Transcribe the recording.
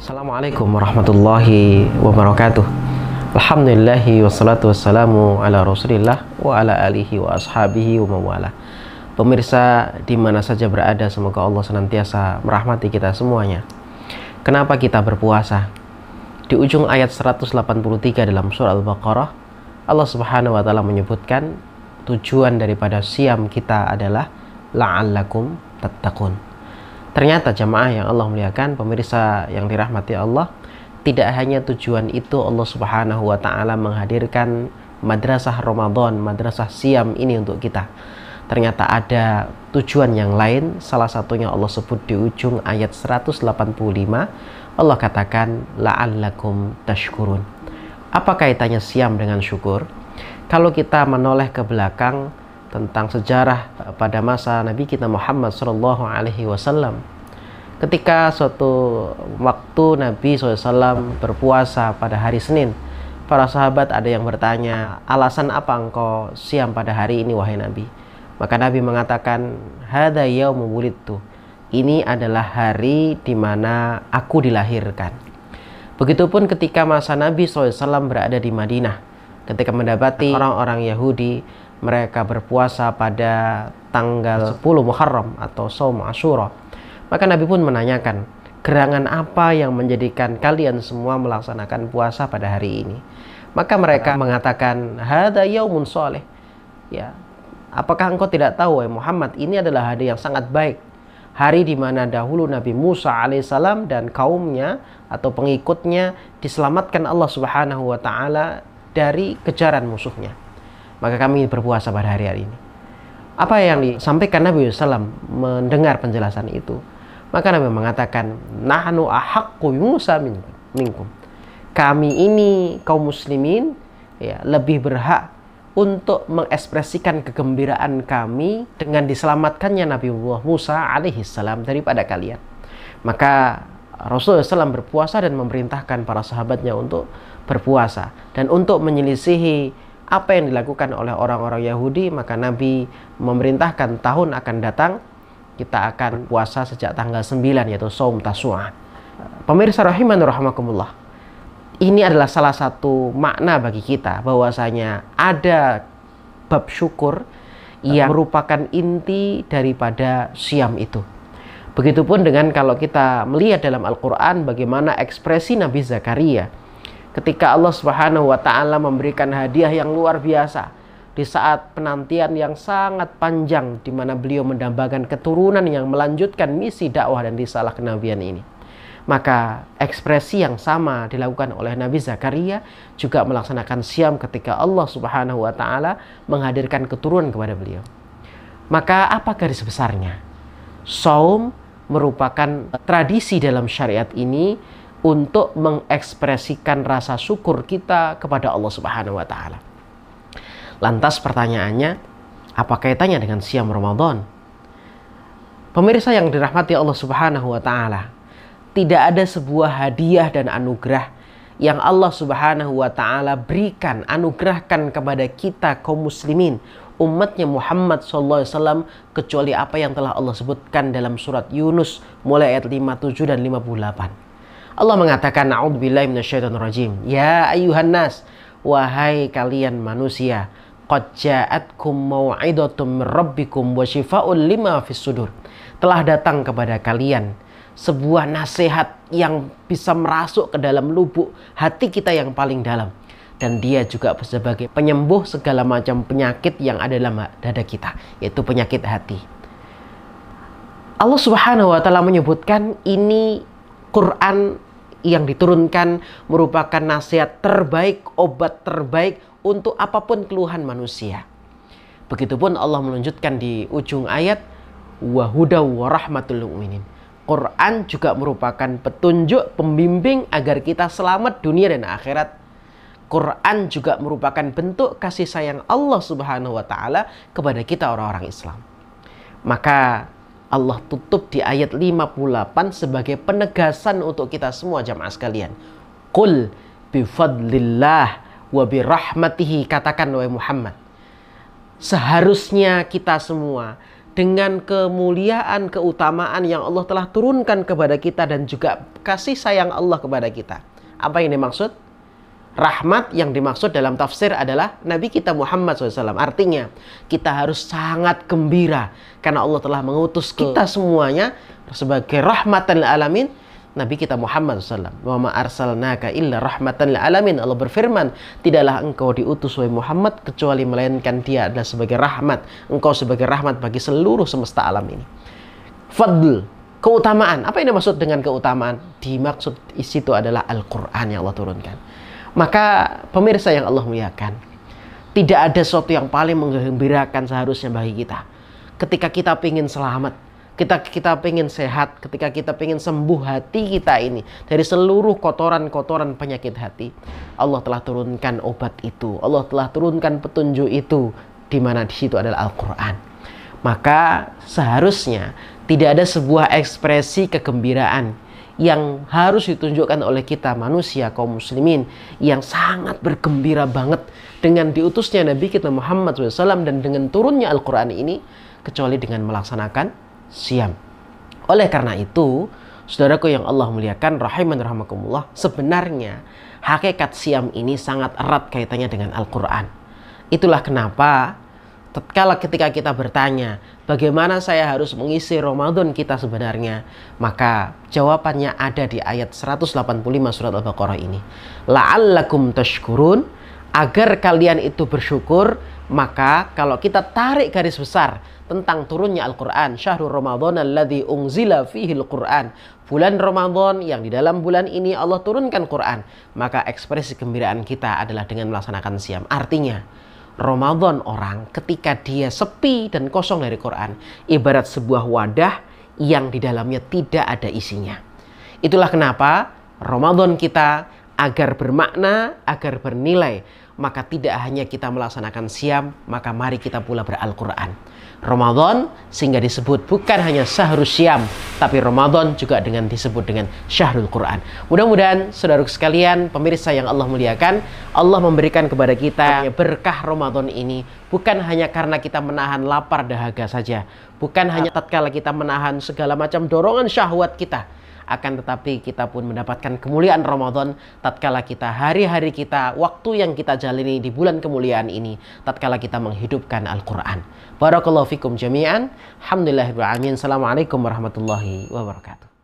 Assalamualaikum warahmatullahi wabarakatuh. Alhamdulillahi wassalatu wassalamu ala rasulillah wa ala alihi wa ashabihi wa mawala. Pemirsa di mana saja berada, semoga Allah senantiasa merahmati kita semuanya. Kenapa kita berpuasa? Di ujung ayat 183 dalam surah Al-Baqarah, Allah Subhanahu wa taala menyebutkan tujuan daripada siam kita adalah la'allakum tattaqun. Ternyata jamaah yang Allah muliakan, pemirsa yang dirahmati Allah, tidak hanya tujuan itu Allah Subhanahu wa taala menghadirkan madrasah Ramadan, madrasah siam ini untuk kita. Ternyata ada tujuan yang lain, salah satunya Allah sebut di ujung ayat 185. Allah katakan la'allakum tashkurun. Apa kaitannya siam dengan syukur? Kalau kita menoleh ke belakang tentang sejarah pada masa Nabi kita Muhammad SAW, ketika suatu waktu Nabi SAW berpuasa pada hari Senin, para sahabat ada yang bertanya, alasan apa engkau siam pada hari ini wahai Nabi? Maka Nabi mengatakan, hadza yaumu wulidtu, ini adalah hari di mana aku dilahirkan. Begitupun ketika masa Nabi SAW berada di Madinah, ketika mendapati orang-orang Yahudi, mereka berpuasa pada tanggal 10 Muharram atau Shaum Asyura, maka Nabi pun menanyakan, gerangan apa yang menjadikan kalian semua melaksanakan puasa pada hari ini? Maka mereka mengatakan, hadza yaumun sholeh. Ya, apakah engkau tidak tahu wahai Muhammad, ini adalah hari yang sangat baik, hari di mana dahulu Nabi Musa alaihissalam dan kaumnya atau pengikutnya diselamatkan Allah Subhanahu wa taala dari kejaran musuhnya. Maka kami berpuasa pada hari ini. Apa yang disampaikan Nabi SAW mendengar penjelasan itu, maka Nabi mengatakan, nahnu ahaqqu Musa minkum. Kami ini kaum muslimin ya, lebih berhak untuk mengekspresikan kegembiraan kami dengan diselamatkannya Nabi Musa alaihissalam daripada kalian. Maka Rasulullah SAW berpuasa dan memerintahkan para sahabatnya untuk berpuasa dan untuk menyelisihi apa yang dilakukan oleh orang-orang Yahudi. Maka Nabi memerintahkan tahun akan datang kita akan puasa sejak tanggal 9, yaitu Shaum Tasu'ah. Pemirsa rahiman rahimakumullah, ini adalah salah satu makna bagi kita bahwasanya ada bab syukur yang merupakan inti daripada siam itu. Begitupun dengan kalau kita melihat dalam Al-Quran bagaimana ekspresi Nabi Zakaria ketika Allah Subhanahu wa taala memberikan hadiah yang luar biasa di saat penantian yang sangat panjang di mana beliau mendambakan keturunan yang melanjutkan misi dakwah dan risalah kenabian ini. Maka ekspresi yang sama dilakukan oleh Nabi Zakaria juga melaksanakan siam ketika Allah Subhanahu wa taala menghadirkan keturunan kepada beliau. Maka apa garis besarnya? Shaum merupakan tradisi dalam syariat ini untuk mengekspresikan rasa syukur kita kepada Allah Subhanahu wa taala. Lantas pertanyaannya, apa kaitannya dengan siam Ramadan? Pemirsa yang dirahmati Allah Subhanahu wa taala, tidak ada sebuah hadiah dan anugerah yang Allah Subhanahu wa taala berikan, anugerahkan kepada kita kaum muslimin, umatnya Muhammad SAW, kecuali apa yang telah Allah sebutkan dalam surat Yunus mulai ayat 57 dan 58. Allah mengatakan, a'udzubillahi minasyaitonirrajim, ya ayyuhan nas, wahai kalian manusia, qad ja'atkum mau'idatum mir rabbikum wa syifaa'un lima fis sudur. Telah datang kepada kalian sebuah nasihat yang bisa merasuk ke dalam lubuk hati kita yang paling dalam, dan dia juga sebagai penyembuh segala macam penyakit yang ada dalam dada kita, yaitu penyakit hati. Allah Subhanahu wa taala menyebutkan ini Quran yang diturunkan merupakan nasihat terbaik, obat terbaik untuk apapun keluhan manusia. Begitupun Allah melanjutkan di ujung ayat, wa hudaw wa rahmatul mu'minin. Quran juga merupakan petunjuk pembimbing agar kita selamat dunia dan akhirat. Quran juga merupakan bentuk kasih sayang Allah Subhanahu wa taala kepada kita orang-orang Islam. Maka Allah tutup di ayat 58 sebagai penegasan untuk kita semua jamaah sekalian. Qul bifadlillah wa birahmatihi, katakan wahai Muhammad, seharusnya kita semua dengan kemuliaan, keutamaan yang Allah telah turunkan kepada kita dan juga kasih sayang Allah kepada kita. Apa yang dimaksud? Rahmat yang dimaksud dalam tafsir adalah Nabi kita Muhammad SAW. Artinya kita harus sangat gembira karena Allah telah mengutus kita semuanya sebagai rahmatan lil alamin. Nabi kita Muhammad SAW. Wa ma arsalnaka illa rahmatan lil alamin. Allah berfirman, tidaklah engkau diutus wahai Muhammad kecuali melainkan dia adalah sebagai rahmat. Engkau sebagai rahmat bagi seluruh semesta alam ini. Fadl, keutamaan. Apa yang dimaksud dengan keutamaan? Dimaksud isi itu adalah Al-Quran yang Allah turunkan. Maka pemirsa yang Allah muliakan, tidak ada sesuatu yang paling menggembirakan seharusnya bagi kita. Ketika kita ingin selamat, kita ingin sehat, ketika kita ingin sembuh hati kita ini dari seluruh kotoran-kotoran penyakit hati, Allah telah turunkan obat itu, Allah telah turunkan petunjuk itu, di mana di situ adalah Al-Quran. Maka seharusnya tidak ada sebuah ekspresi kegembiraan yang harus ditunjukkan oleh kita manusia kaum muslimin yang sangat bergembira banget dengan diutusnya Nabi kita Muhammad SAW dan dengan turunnya Al-Quran ini, kecuali dengan melaksanakan siam. Oleh karena itu, saudaraku yang Allah muliakan, rahiman rahimakumullah, sebenarnya hakikat siam ini sangat erat kaitannya dengan Al-Quran. Itulah kenapa tatkala ketika kita bertanya, bagaimana saya harus mengisi Ramadan kita sebenarnya? Maka jawabannya ada di ayat 185 surat Al-Baqarah ini. La'allakum tashkurun, agar kalian itu bersyukur. Maka kalau kita tarik garis besar tentang turunnya Al-Quran, syahrul Ramadan alladzi unzila fihi Al-Quran, bulan Ramadan yang di dalam bulan ini Allah turunkan Quran, maka ekspresi kegembiraan kita adalah dengan melaksanakan siam. Artinya Ramadan orang ketika dia sepi dan kosong dari Quran ibarat sebuah wadah yang di dalamnya tidak ada isinya. Itulah kenapa Ramadan kita agar bermakna, agar bernilai, maka tidak hanya kita melaksanakan siam, maka mari kita pula beral-Quran. Ramadan sehingga disebut bukan hanya syahrul siam, tapi Ramadan juga dengan disebut dengan syahrul Quran. Mudah-mudahan saudara sekalian, pemirsa yang Allah muliakan, Allah memberikan kepada kita berkah Ramadan ini bukan hanya karena kita menahan lapar dahaga saja, bukan hanya tatkala kita menahan segala macam dorongan syahwat kita, akan tetapi kita pun mendapatkan kemuliaan Ramadan tatkala kita hari-hari kita, waktu yang kita jalani di bulan kemuliaan ini, tatkala kita menghidupkan Al-Quran. Barakallahu fikum jami'an. Alhamdulillahirrahmanirrahim. Assalamualaikum warahmatullahi wabarakatuh.